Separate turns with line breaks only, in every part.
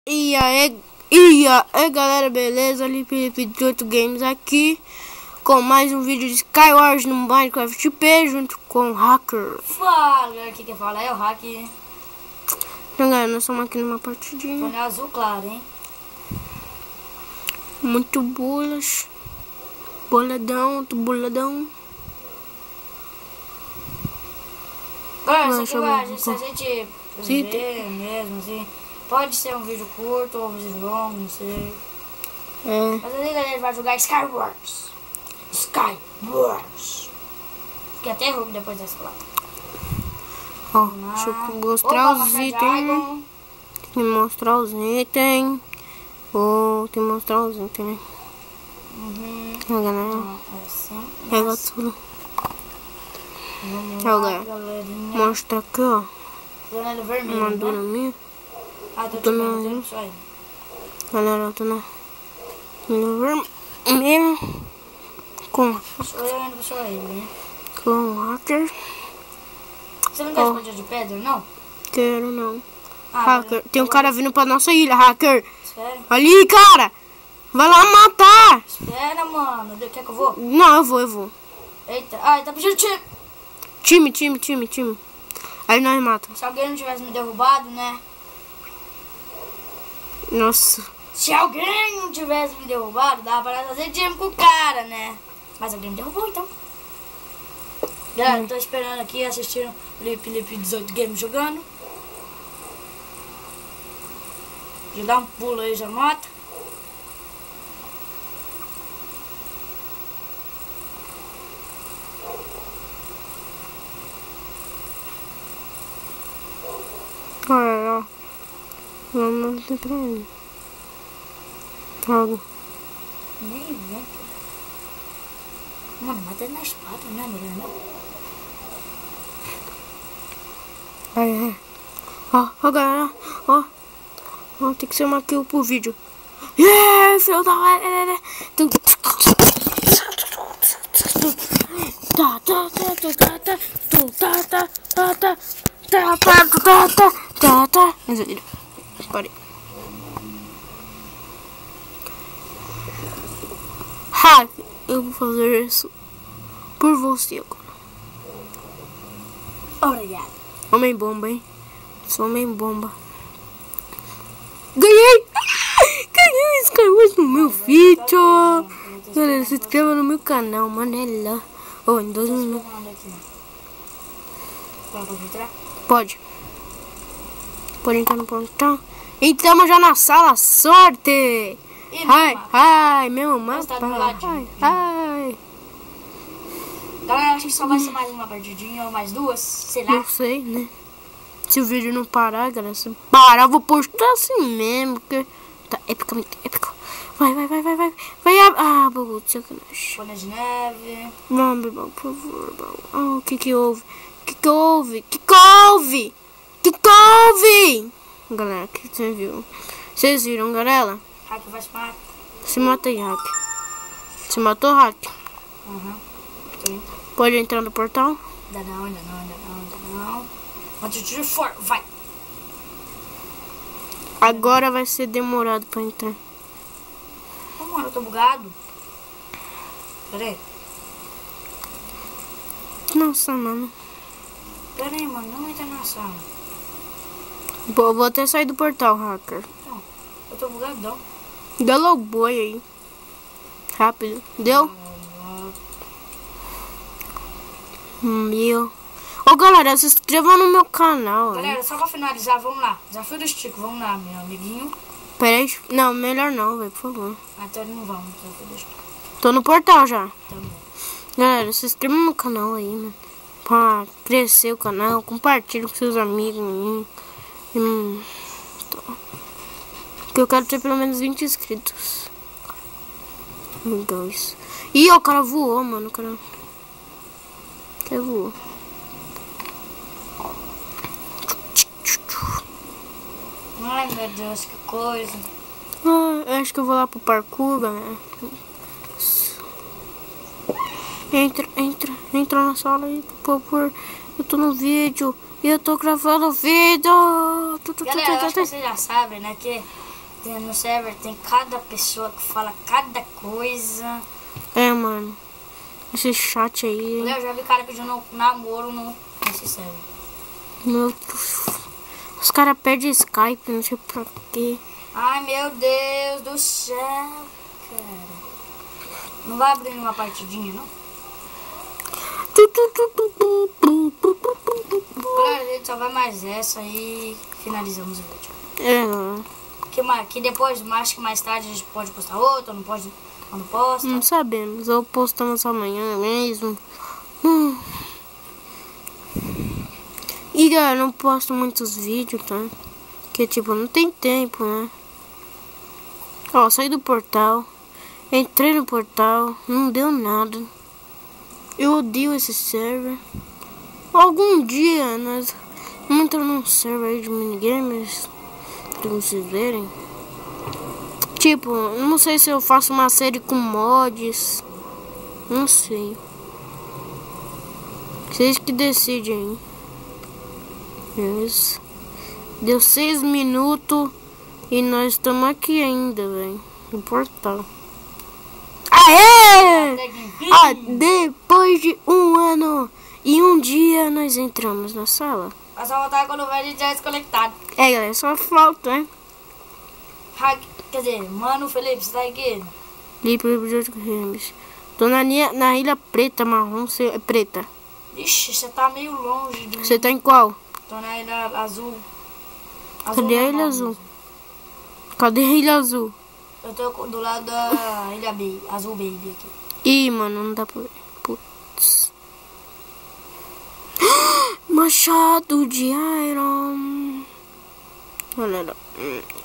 E aí galera, beleza? Felipe 18 Games aqui com mais um vídeo de Skywars no Minecraft P junto com o Hacker.
Fala galera, aqui quem fala é o Hack.
Então galera, nós estamos aqui numa partidinha.
Fone azul claro, hein?
Muito bolas. Boladão, outro boladão.
Galera, se a gente ver mesmo assim, pode ser um vídeo curto ou um vídeo longo, não sei. Mas aí galera, a gente vai jogar Skywars. Fiquei até rouco depois dessa palavra.
Ó, deixa eu mostrar os itens. Tem que mostrar os itens. Tem que mostrar os itens, né? Galera, pega tudo.
Vamos lá, galerinha.
Mostra aqui, ó.
Dona vermelha,
Uma dona minha.
Ah, tô vendo isso aí.
Galera, eu tô na vermelha.
Sou eu indo pro ele, né?
Com o Hacker.
Você não quer esconder de pedra, não?
Quero não.
Ah,
Hacker, tem um cara vindo pra nossa ilha, Hacker.
Espera.
Ali, cara. Vai lá matar.
Espera, mano. Quer que eu vou?
Não, eu vou.
Eita. Ah, ele tá pedindo
Time. Aí nós matamos.
Se alguém não tivesse me derrubado, né?
Nossa.
Se alguém não tivesse me derrubado, dava pra nós fazer time com o cara, né? Mas alguém me derrubou, então. Galera, eu tô esperando aqui, assistindo o Felipe 18 Games jogando. Já dá um pulo aí, já mata.
Olha, ó. Vamos entrar aí. Água.
Nem vem. Mano, mata ele na espada, né, melhor não?
Aí. Ó, galera. Ó, tem que ser uma kill pro vídeo. Yeah, filho da hora. Parei. Hack, eu vou fazer isso por você agora.
Obrigado.
Homem bomba, hein? Sou homem bomba. Ganhei! Ganhei Skywars no meu vídeo. Galera, se inscreva no meu canal, Manela. Em 2 minutos.
Pode entrar?
Pode entrar no portão. Entramos já na sala, sorte! Ai, meu mapa. Ai.
Galera, acho que só vai ser mais uma partidinha ou mais duas, sei lá.
Não sei, né? Se o vídeo não parar, galera, se parar, eu vou postar assim mesmo, porque tá epicamente épico. Vai. Ah, bagulho de sacanagem.
Folha de neve.
Vamos, por favor, baú. O que houve? Galera, que você viu? Vocês viram, galera?
Hack vai se matar.
Se mata aí, Hack. Se matou, Hack.
Sim.
Pode entrar no portal?
Ainda não. Onde o tiro for, vai.
Agora vai ser demorado pra entrar.
Ô, mano, eu tô bugado. Pera aí.
Nossa, mano.
Pera aí, mano, não entra na sala.
Vou até sair do portal, Hacker.
Não, eu tô bugadão.
Dá logo boi aí. Rápido. Deu? Meu. Ô, galera, se inscreva no meu canal.
Galera, só pra finalizar, vamos lá. Desafio do Chico, vamos lá, meu amiguinho.
Pera aí. Não, melhor não, velho, por favor.
Então não vamos, desafio do Chico.
Tô no portal já.
Tá bom.
Galera, se inscreva no canal aí, mano. Pra crescer o canal. Compartilhe com seus amigos. Porque eu quero ter pelo menos 20 inscritos. Meu Deus. Ih, o cara voou, mano. O cara voou.
Ai, meu Deus, que coisa.
Eu acho que eu vou lá pro parkour, galera. Entra na sala aí, por favor. Eu tô no vídeo. E eu tô gravando vídeo.
Galera, eu acho que vocês já sabem, né? Que no server tem cada pessoa que fala cada coisa.
É, mano. Esse chat aí.
Eu já vi cara pedindo namoro nesse server.
Meu Deus. Os caras pedem Skype, não sei pra quê.
Ai, meu Deus do céu, cara. Não vai abrir uma partidinha, não? Galera, a gente só vai mais essa e finalizamos o vídeo. Que depois, acho que mais tarde a gente pode postar outra, ou não pode, ou não posta.
Não sabemos, ou postamos amanhã mesmo. E galera, não posto muitos vídeos, tá? Porque tipo, não tem tempo, né? Ó, saí do portal. Entrei no portal, não deu nada. Eu odeio esse server. Algum dia nós vamos entrar num server aí de minigames pra vocês verem. Tipo, não sei se eu faço uma série com mods. Não sei. Vocês que decidem aí. Isso. Deu 6 minutos e nós estamos aqui ainda, velho. No portal. Aê! Depois de 1 ano e 1 dia nós entramos na sala.
Mas só voltar quando a gente já é desconectado.
É, galera, só falta, né?
Quer dizer, mano, Felipe, você tá aqui?
Tô na ilha preta, marrom, é preta.
Ixi, você tá meio longe.
Você tá em qual?
Tô na ilha azul.
Cadê a ilha azul? Cadê a ilha azul?
Eu tô do lado da ilha azul baby aqui.
Ih, mano, não dá pra ver. Putz. Machado de Iron. Galera,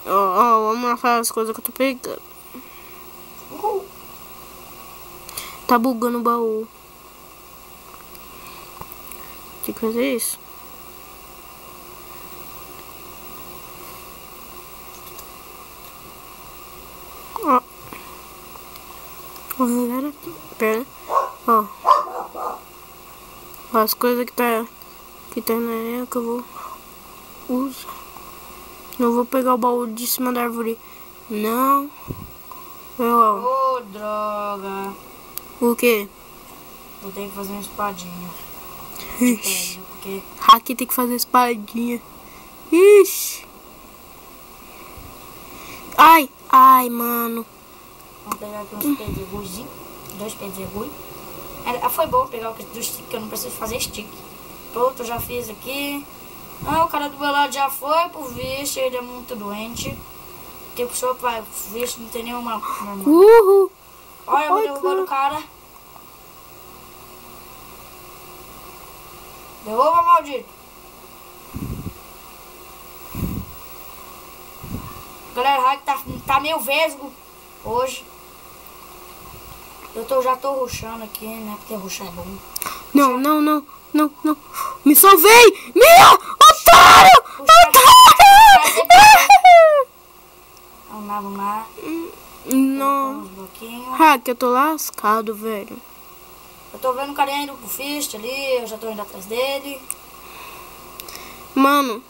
vamos lá fazer as coisas que eu tô pegando. Tá bugando o baú. Tem que fazer isso. Ó. Galera, pera. Ó. As coisas que tá na areia que eu vou usar. Não vou pegar o baú de cima da árvore. Não.
Ô, droga.
O quê?
Vou ter que fazer uma espadinha.
Ixi.
Porque...
Aqui tem que fazer espadinha. Ixi. Ai, mano.
Vamos pegar aqui uns pedregulhozinhos. 2 pedregulhos. Foi bom pegar o do stick, que eu não preciso fazer stick. Pronto, eu já fiz aqui. O cara do meu lado já foi pro visto, ele é muito doente. Porque o senhor vai, o visto não tem nenhuma. Olha, eu derrubando o cara. Derruba, maldito. Galera, o hack tá meio vesgo hoje. Já tô rushando aqui, né? Porque rushar é bom.
Não. Me salvei! Otário!
Vamos lá.
Não. Hack, eu tô lascado, velho.
Eu tô vendo o carinha indo pro fist ali, eu já tô indo atrás dele.
Mano,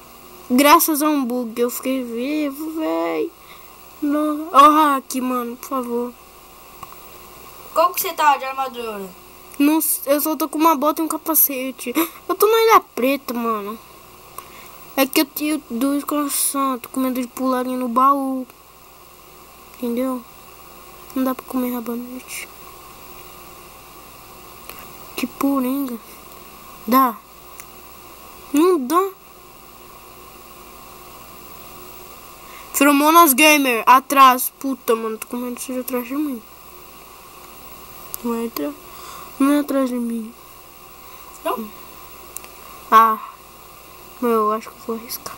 graças a um bug eu fiquei vivo, velho. Ó, Hack, mano, por favor.
Como que você tá de armadura?
Não, eu só tô com uma bota e um capacete. Eu tô na ilha preta, mano. É que eu tenho 2 corações. Tô com medo de pular ali no baú. Entendeu? Não dá pra comer rabanete. Que porenga. Dá? Não dá. Feromonas Gamer, atrás. Puta, mano, tô com medo de ser atrás de mim. Não é atrás de mim.
Não?
Eu acho que vou arriscar.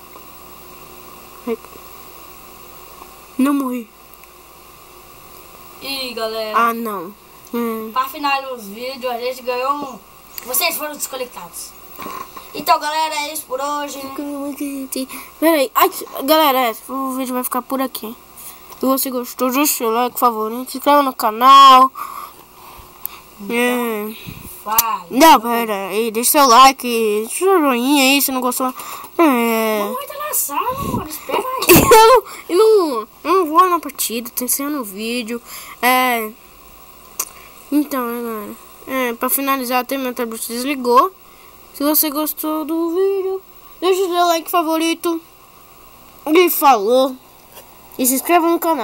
Não morri.
E galera,
não.
Pra finalizar os vídeos, a gente ganhou Vocês foram desconectados. Então galera, é isso por hoje.
Peraí, galera, o vídeo vai ficar por aqui. Se você gostou, deixa o like, por favor, se inscreva no canal.
Fale.
Não, pera aí, deixa seu like, deixa seu joinha aí se não gostou.
Mamãe tá na sala, mano, espera aí.
eu não vou na partida, tô ensinando o vídeo. Então, né, galera? Pra finalizar, até meu tablet desligou. Se você gostou do vídeo, deixa o seu like favorito. E falou. E se inscreva no canal.